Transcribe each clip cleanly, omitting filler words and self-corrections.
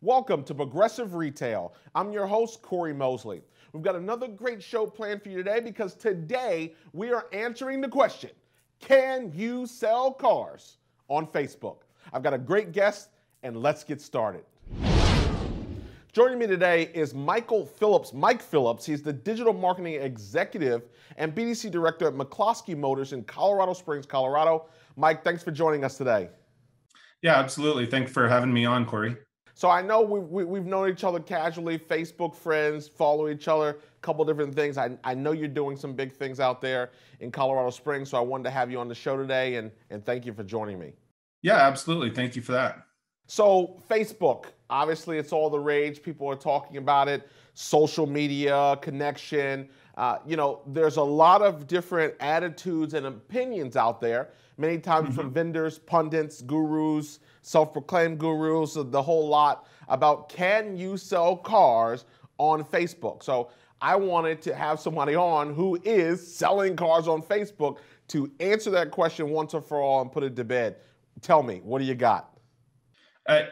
Welcome to Progressive Retail. I'm your host, Corey Mosley. We've got another great show planned for you today because today we are answering the question, can you sell cars on Facebook? I've got a great guest and let's get started. Joining me today is Michael Phillips. Mike Phillips, he's the Digital Marketing Executive and BDC Director at McCloskey Motors in Colorado Springs, Colorado. Mike, thanks for joining us today. Yeah, absolutely. Thanks for having me on, Corey. So I know we've known each other casually, Facebook friends, follow each other, a couple different things. I know you're doing some big things out there in Colorado Springs, so I wanted to have you on the show today, and thank you for joining me. Yeah, absolutely. Thank you for that. So Facebook, obviously it's all the rage. People are talking about it, social media, connection. There's a lot of different attitudes and opinions out there, many times from vendors, pundits, gurus, self-proclaimed gurus, the whole lot about can you sell cars on Facebook? So I wanted to have somebody on who is selling cars on Facebook to answer that question once and for all and put it to bed. Tell me, what do you got?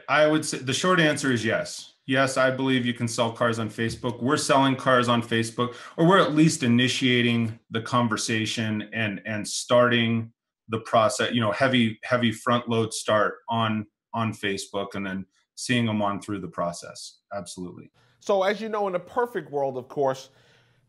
I would say the short answer is yes. Yes, I believe you can sell cars on Facebook. We're selling cars on Facebook, or we're at least initiating the conversation and starting the process, heavy front load start on Facebook and then seeing them on through the process. Absolutely. So as you know, in a perfect world, of course,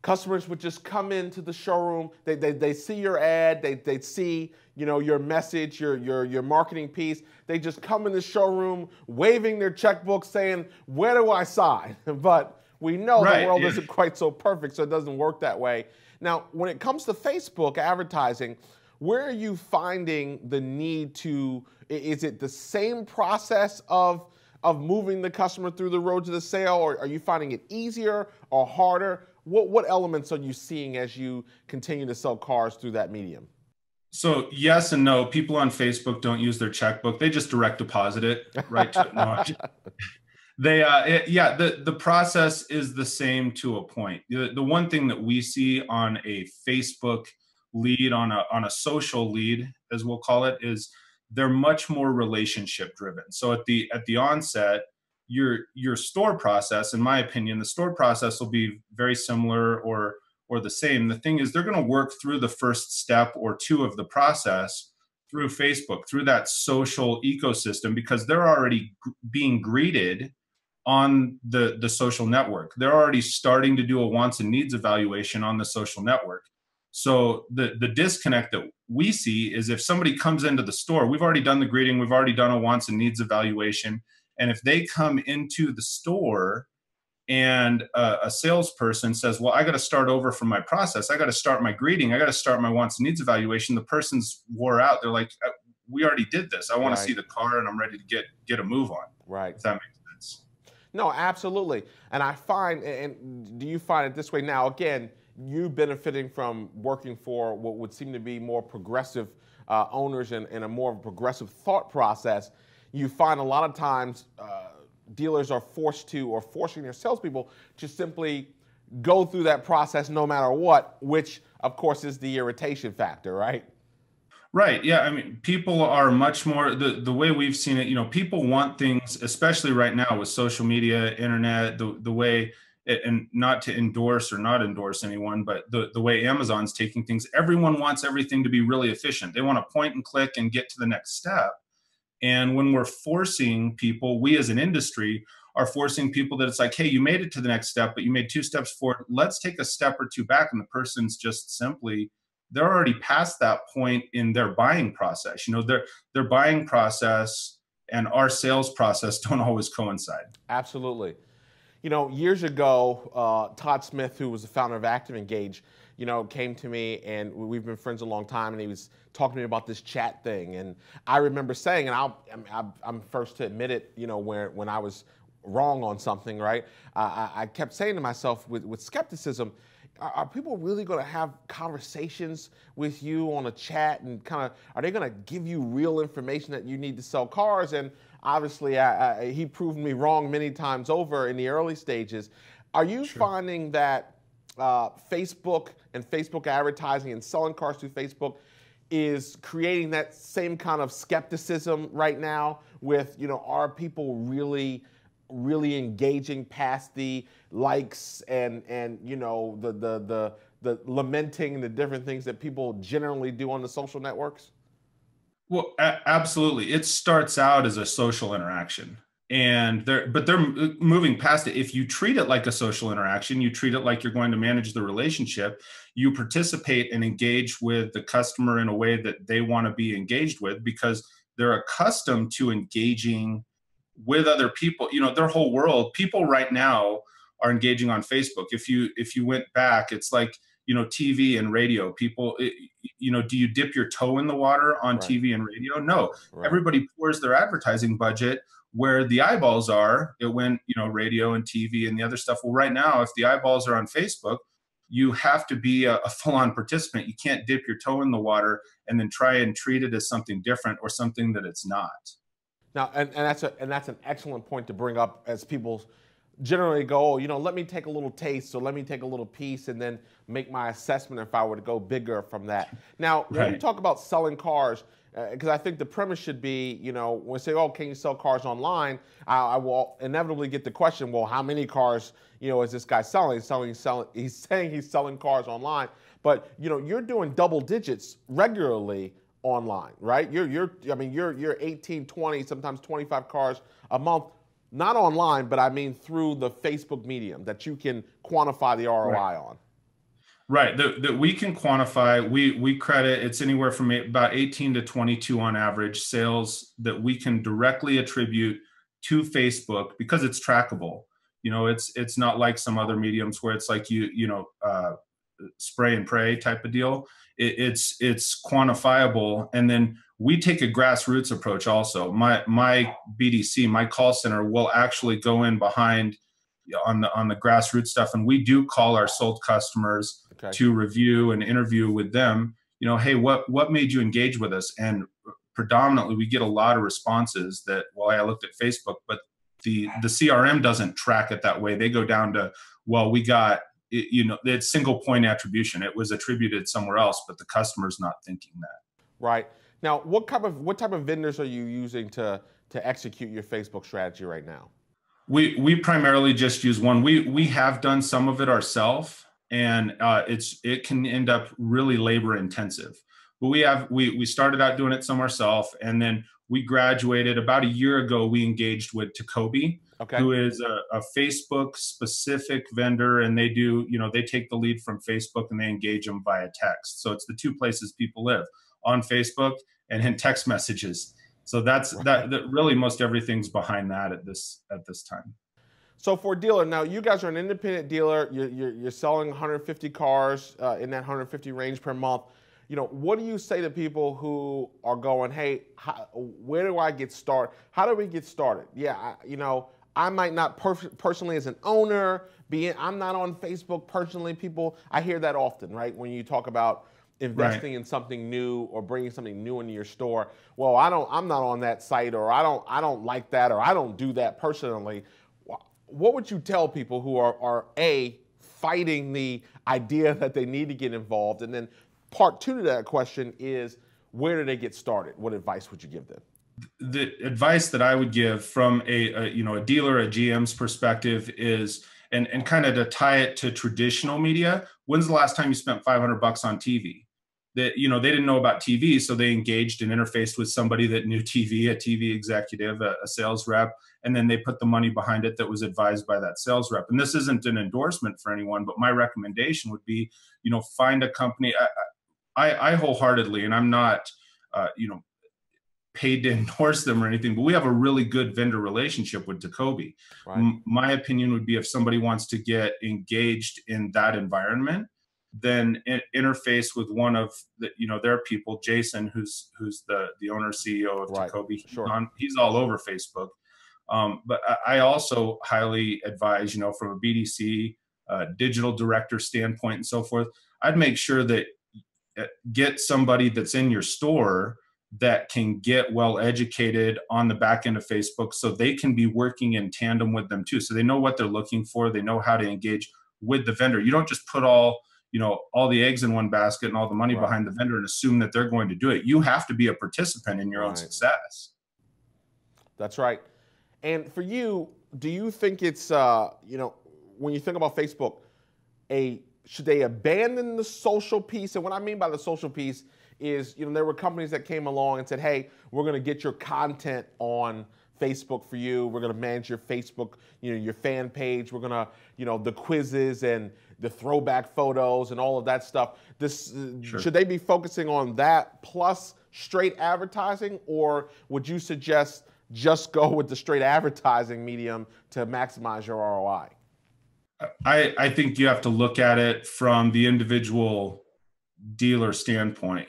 customers would just come into the showroom. They see your ad. They see your message, your marketing piece. They just come in the showroom, waving their checkbook, saying, "Where do I sign?" But we know the world isn't quite so perfect, so it doesn't work that way. Now, when it comes to Facebook advertising, where are you finding the need to? Is it the same process of moving the customer through the road to the sale, or are you finding it easier or harder? What elements are you seeing as you continue to sell cars through that medium? So yes and no. People on Facebook don't use their checkbook; they just direct deposit it right to no. The process is the same to a point. The one thing that we see on a Facebook lead, on a social lead, as we'll call it, is they're much more relationship driven. So at the onset, your store process, in my opinion, the store process will be very similar or the same. The thing is, they're going to work through the first step or two of the process through Facebook, through that social ecosystem, because they're already being greeted on the social network. They're already starting to do a wants and needs evaluation on the social network. So the disconnect that we see is if somebody comes into the store, we've already done the greeting, we've already done a wants and needs evaluation. And if they come into the store and a salesperson says, well, I got to start over from my process. I got to start my greeting. I got to start my wants and needs evaluation. The person's wore out. They're like, we already did this. I want to see the car and I'm ready to get a move on. Right. If that makes sense. No, absolutely. And I find, and do you find it this way now? Again, you benefiting from working for what would seem to be more progressive owners and a more progressive thought process. You find a lot of times dealers are forcing their salespeople to simply go through that process no matter what, which of course is the irritation factor, right? Right. Yeah. I mean, people are much more the way we've seen it, people want things, especially right now with social media, internet, the way, and not to endorse or not endorse anyone, but the way Amazon's taking things, everyone wants everything to be really efficient. They want to point and click and get to the next step. And when we're forcing people, we as an industry are forcing people that it's like, hey, you made it to the next step, but you made 2 steps forward. Let's take a step or 2 back. And the person's just simply, they're already past that point in their buying process. Their buying process and our sales process don't always coincide. Absolutely. Years ago, Todd Smith, who was the founder of Active Engage, came to me, and we've been friends a long time, and he was talking to me about this chat thing. And I remember saying, and I'm first to admit it, when I was wrong on something, right? I kept saying to myself with skepticism, are people really going to have conversations with you on a chat and are they going to give you real information that you need to sell cars? And obviously, he proved me wrong many times over in the early stages. Are you finding that Facebook and Facebook advertising and selling cars through Facebook is creating that same kind of skepticism right now with, are people really really engaging past the likes and you know the lamenting the different things that people generally do on the social networks? Well, absolutely. It starts out as a social interaction, and they're moving past it. If you treat it like a social interaction, you treat it like you're going to manage the relationship. You participate and engage with the customer in a way that they want to be engaged with, because they're accustomed to engaging with other people. You know, their whole world. People right now are engaging on Facebook. If you went back, it's like, you know, TV and radio. People, you know, do you dip your toe in the water on Right, TV and radio? No. right. Everybody pours their advertising budget where the eyeballs are. It went, you know, radio and TV and the other stuff. Well, right now, if the eyeballs are on Facebook, you have to be a full-on participant. You can't dip your toe in the water and then try and treat it as something different or something that it's not. Now, and that's an excellent point to bring up, as people generally go, oh, you know, let me take a little taste, or let me take a little piece, and then make my assessment if I were to go bigger from that. Now, when you Right. talk about selling cars, because I think the premise should be, you know, when we say, oh, can you sell cars online? I will inevitably get the question, well, how many cars, you know, is this guy selling? He's saying he's selling cars online, but you know, you're doing double digits regularly online, right? I mean, you're 18, 20, sometimes 25 cars a month, not online, but I mean through the Facebook medium that you can quantify the Right. ROI on. Right. That we can quantify. We credit it's anywhere from about 18 to 22 on average sales that we can directly attribute to Facebook, because it's trackable. You know, it's not like some other mediums where it's like spray and pray type of deal. It's quantifiable, and then we take a grassroots approach. Also, my BDC, my call center, will actually go in behind on the grassroots stuff, and we do call our sold customers Okay. to review and interview with them. You know, hey, what made you engage with us? And predominantly, we get a lot of responses that, well, I looked at Facebook, but the CRM doesn't track it that way. They go down to, well, we got you know, it's single point attribution. It was attributed somewhere else, but the customer's not thinking that. Right. Now, what type of vendors are you using to execute your Facebook strategy right now? We primarily just use one. We have done some of it ourselves, and it can end up really labor intensive. But we started out doing it some ourselves, and then we graduated about a year ago. We engaged with Tacobi, Okay. who is a Facebook specific vendor, and they take the lead from Facebook and they engage them via text. So it's the two places people live, on Facebook and in text messages. So Right. that really most everything's behind that at this time. So for a dealer, now you guys are an independent dealer. You're selling 150 cars in that 150 range per month. You know, what do you say to people who are going, hey, where do I get started? How do we get started? Yeah, you know, I might not personally as an owner I'm not on Facebook personally. I hear that often, right? When you talk about Right. investing in something new or bringing something new into your store. Well, I'm not on that site, or I don't like that, or I don't do that personally. What would you tell people who are A, fighting the idea that they need to get involved? And then part two to that question is, where do they get started? What advice would you give them? The advice that I would give from a dealer, a GM's perspective is, and kind of to tie it to traditional media. When's the last time you spent $500 on TV? That, you know, they didn't know about TV, so they engaged and interfaced with somebody that knew TV, a TV executive, a sales rep, and then they put the money behind it that was advised by that sales rep. And this isn't an endorsement for anyone, but my recommendation would be, you know, find a company. I wholeheartedly, and I'm not, you know, paid to endorse them or anything, but we have a really good vendor relationship with Tacobi. Right. My opinion would be, if somebody wants to get engaged in that environment, then interface with one of their people, Jason, who's the owner CEO of Right. Tacobi. Sure. He's all over Facebook. But I also highly advise, you know, from a BDC, digital director standpoint and so forth, I'd make sure that get somebody that's in your store that can get well educated on the back end of Facebook, so they can be working in tandem with them too. So they know what they're looking for. They know how to engage with the vendor. You don't just put all the eggs in one basket and all the money Right. behind the vendor and assume that they're going to do it. You have to be a participant in your own Right. success. That's right. And for you, do you think it's when you think about Facebook, should they abandon the social piece? And what I mean by the social piece is, there were companies that came along and said, hey, we're going to get your content on Facebook for you. We're going to manage your Facebook, your fan page. We're going to, the quizzes and the throwback photos and all of that stuff. Sure. Should they be focusing on that plus straight advertising, or would you suggest just go with the straight advertising medium to maximize your ROI? I think you have to look at it from the individual dealer standpoint.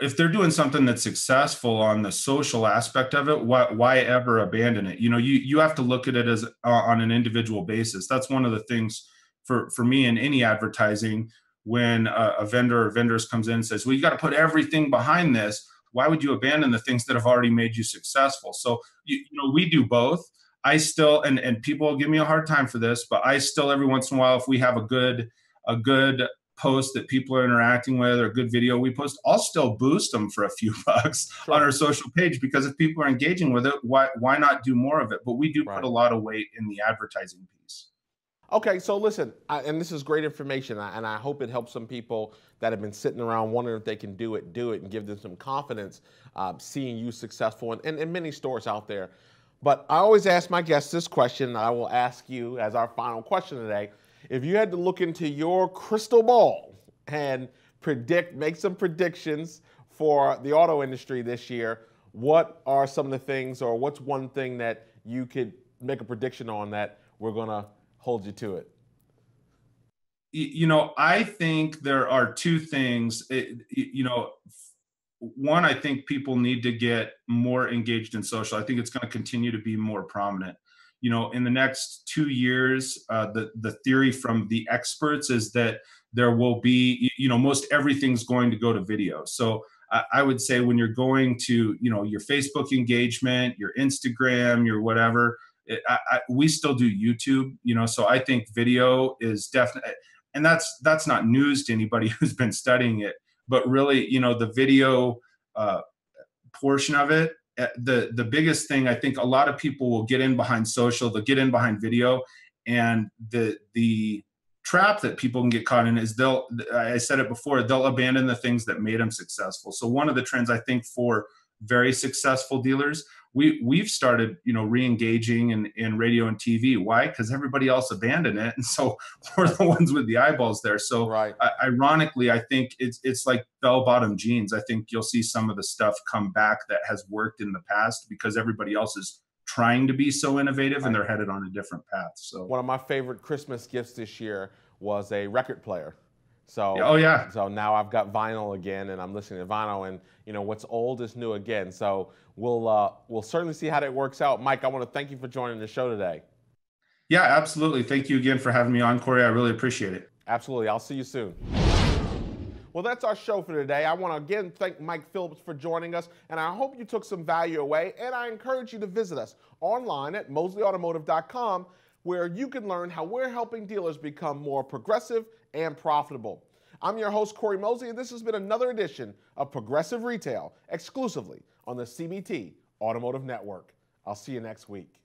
If they're doing something that's successful on the social aspect of it, why ever abandon it? You have to look at it as on an individual basis. That's one of the things for me in any advertising. When a vendor or vendors comes in and says, well, you got to put everything behind this. Why would you abandon the things that have already made you successful? So, we do both. I still, and people give me a hard time for this, but I still, every once in a while, if we have a good post that people are interacting with or a good video we post, I'll still boost them for a few bucks Sure. on our social page, because if people are engaging with it, why not do more of it? But we do Right. put a lot of weight in the advertising piece. Okay, so listen, and this is great information, and I hope it helps some people that have been sitting around wondering if they can do it, and give them some confidence seeing you successful in many stores out there. But I always ask my guests this question, and I will ask you as our final question today. If you had to look into your crystal ball and make some predictions for the auto industry this year, what are some of the things, or what's one thing that you could make a prediction on that we're going to hold you to it? I think there are two things. One, I think people need to get more engaged in social. I think it's going to continue to be more prominent. In the next 2 years, the theory from the experts is that there will be, most everything's going to go to video. So I would say when you're going to, your Facebook engagement, your Instagram, your whatever, we still do YouTube, so I think video is definitely, and that's not news to anybody who's been studying it, but really, the video portion of it, the biggest thing, I think a lot of people will get in behind social, they'll get in behind video, and the trap that people can get caught in is I said it before, they'll abandon the things that made them successful. So one of the trends I think for very successful dealers, we've started, re-engaging in radio and TV. Why? Because everybody else abandoned it, and so we're the ones with the eyeballs there. So Right. Ironically, I think it's like bell-bottom jeans. I think you'll see some of the stuff come back that has worked in the past because everybody else is trying to be so innovative, and they're headed on a different path. So one of my favorite Christmas gifts this year was a record player. So, oh yeah. So now I've got vinyl again, and I'm listening to vinyl, and what's old is new again. So we'll certainly see how that works out. Mike, I want to thank you for joining the show today. Yeah, absolutely. Thank you again for having me on, Corey. I really appreciate it. Absolutely. I'll see you soon. Well, that's our show for today. I want to again thank Mike Phillips for joining us, and I hope you took some value away, and I encourage you to visit us online at mosleyautomotive.com, where you can learn how we're helping dealers become more progressive and profitable. I'm your host, Corey Mosley, and this has been another edition of Progressive Retail, exclusively on the CBT Automotive Network. I'll see you next week.